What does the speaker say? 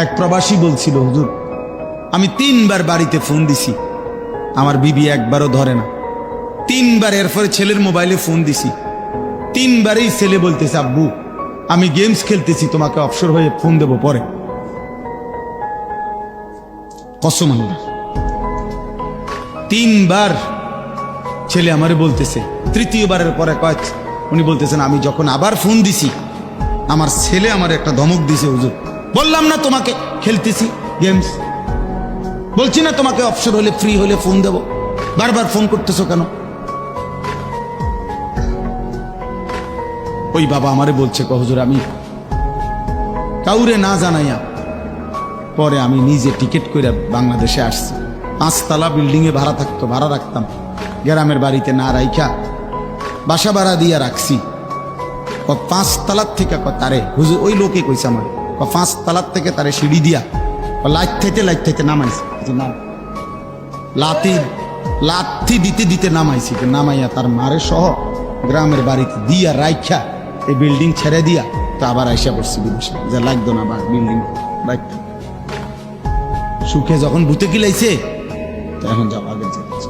এক প্রবাসী বলছিল, হুজুর আমি 3বার বাড়িতে ফোন দিছি, আমার বিবি একবারও ধরে না। 3বার এরপরে ছেলের মোবাইলে ফোন দিছি, 3বারেই ছেলে বলতেছে, আব্বু আমি গেমস খেলতেছি, তোমাকে অবসর হয়ে ফোন দেব পরে। কসম আল্লাহ, 3বার ছেলে আমারে বলতেছে। তৃতীয়বারের পরে কয়েক উনি বলতেছেন, আমি যখন আবার ফোন দিছি আমার ছেলে আমার একটা ধমক দিছে, হুজুর বললাম না তোমাকে খেলতেছি গেমস, বলছি না তোমাকে অবসর হলে ফ্রি হলে ফোন দেব, বারবার ফোন করতেছো কেন? ওই বাবা আমারে বলছে, হুজুর আমি কাউরে না জানাইয়া পরে আমি নিজে টিকিট করে বাংলাদেশে আসছি। 5তলা বিল্ডিং এ ভাড়া থাকতো, ভাড়া রাখতাম, গ্রামের বাড়িতে না রাইখা বাসা ভাড়া দিয়ে রাখছি। 5তলার থেকে তারে হুজুর ওই লোকে কইছে আমার, 5তলার থেকে তারে সিঁড়ি দিয়া লাইট থাইতে নামাইছে, লাথি দিতে দিতে নামাইছি, নামাইয়া তার মারে সহ গ্রামের বাড়িতে দিয়া রাইখা এই বিল্ডিং ছেড়ে দিয়া তো আবার আইসা পড়ছি বিদেশে, যে লাগতো না বা বিল্ডিং রাখতে। সুখে যখন ভূতে কিলাইছে তো এখন যাও, আগে যাচ্ছে।